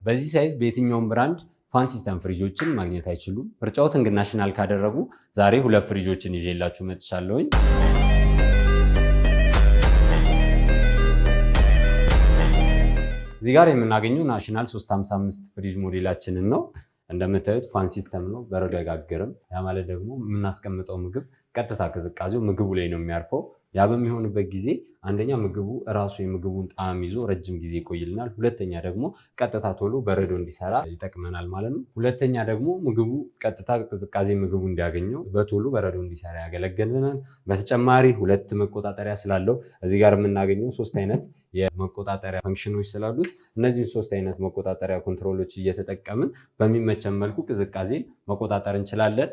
በዚህ ሳይዝ በየትኛውም ብራንድ ፋን ሲስተም ፍሪጆችን ማግኘት አይችሉም። ምርጫዎትን ግን ናሽናል ካደረጉ ዛሬ 2 ፍሪጆችን ይዤላችሁ መጥቻለሁኝ። እዚህ ጋር የምናገኘው ናሽናል 355 ፍሪጅ ሞዴላችንን ነው። እንደምታዩት ፋን ሲስተም ነው፣ በረዶ አይጋግርም። ያ ማለት ደግሞ የምናስቀምጠው ምግብ ቀጥታ ቅዝቃዜው ምግቡ ላይ ነው የሚያርፈው። ያ በሚሆንበት ጊዜ አንደኛ ምግቡ እራሱ የምግቡን ጣዕም ይዞ ረጅም ጊዜ ይቆይልናል። ሁለተኛ ደግሞ ቀጥታ ቶሎ በረዶ እንዲሰራ ይጠቅመናል ማለት ነው። ሁለተኛ ደግሞ ምግቡ ቀጥታ ቅዝቃዜ ምግቡ እንዲያገኘው በቶሎ በረዶ እንዲሰራ ያገለግልናል። በተጨማሪ 2 መቆጣጠሪያ ስላለው እዚህ ጋር የምናገኘው 3 አይነት የመቆጣጠሪያ ፈንክሽኖች ስላሉት እነዚህን 3 አይነት መቆጣጠሪያ ኮንትሮሎች እየተጠቀምን በሚመቸን መልኩ ቅዝቃዜን መቆጣጠር እንችላለን።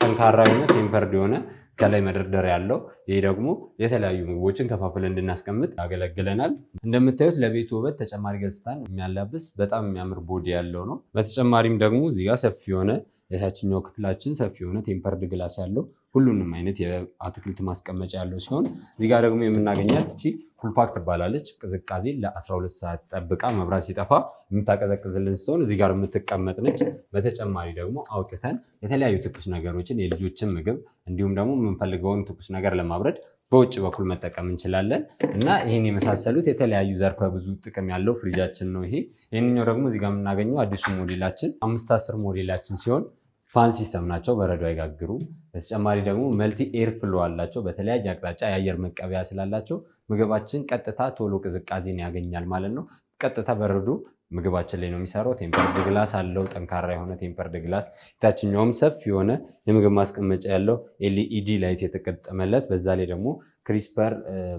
ጠንካራ የሆነ ቴምፐርድ የሆነ ከላይ መደርደሪያ ያለው፣ ይሄ ደግሞ የተለያዩ ምግቦችን ከፋፍለን እንድናስቀምጥ ያገለግለናል። እንደምታዩት ለቤቱ ውበት ተጨማሪ ገጽታን የሚያላብስ በጣም የሚያምር ቦዲ ያለው ነው። በተጨማሪም ደግሞ እዚህ ጋር ሰፊ የሆነ የታችኛው ክፍላችን ሰፊ የሆነ ቴምፐርድ ግላስ ያለው ሁሉንም አይነት የአትክልት ማስቀመጫ ያለው ሲሆን እዚህ ጋር ደግሞ የምናገኛት እቺ ፉል ፓክ ትባላለች። ቅዝቃዜ ለ12 ሰዓት ጠብቃ መብራት ሲጠፋ የምታቀዘቅዝልን ስትሆን እዚህ ጋር የምትቀመጥ ነች። በተጨማሪ ደግሞ አውጥተን የተለያዩ ትኩስ ነገሮችን የልጆችን ምግብ እንዲሁም ደግሞ የምንፈልገውን ትኩስ ነገር ለማብረድ በውጭ በኩል መጠቀም እንችላለን እና ይህን የመሳሰሉት የተለያዩ ዘርፈ ብዙ ጥቅም ያለው ፍሪጃችን ነው ይሄ። ይህንኛው ደግሞ እዚህ ጋር የምናገኘው አዲሱ ሞዴላችን 510 ሞዴላችን ሲሆን ፋን ሲስተም ናቸው፣ በረዶ አይጋግሩም። በተጨማሪ ደግሞ መልቲ ኤር ፍሎ አላቸው። በተለያየ አቅጣጫ የአየር መቀበያ ስላላቸው ምግባችን ቀጥታ ቶሎ ቅዝቃዜን ያገኛል ማለት ነው። ቀጥታ በረዶ ምግባችን ላይ ነው የሚሰራው። ቴምፐርድ ግላስ አለው፣ ጠንካራ የሆነ ቴምፐርድ ግላስ። የታችኛውም ሰፊ የሆነ የምግብ ማስቀመጫ ያለው ኤልኢዲ ላይት የተገጠመለት፣ በዛ ላይ ደግሞ ክሪስፐር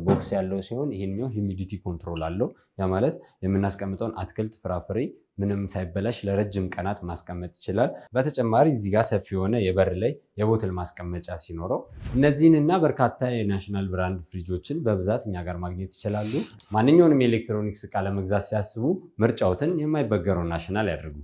ቦክስ ያለው ሲሆን ይሄኛው ሂሚዲቲ ኮንትሮል አለው። ያ ማለት የምናስቀምጠውን አትክልት ፍራፍሬ ምንም ሳይበላሽ ለረጅም ቀናት ማስቀመጥ ይችላል። በተጨማሪ እዚህ ጋር ሰፊ የሆነ የበር ላይ የቦትል ማስቀመጫ ሲኖረው እነዚህን እና በርካታ የናሽናል ብራንድ ፍሪጆችን በብዛት እኛ ጋር ማግኘት ይችላሉ። ማንኛውንም የኤሌክትሮኒክስ ዕቃ ለመግዛት ሲያስቡ ምርጫዎትን የማይበገረው ናሽናል ያድርጉ።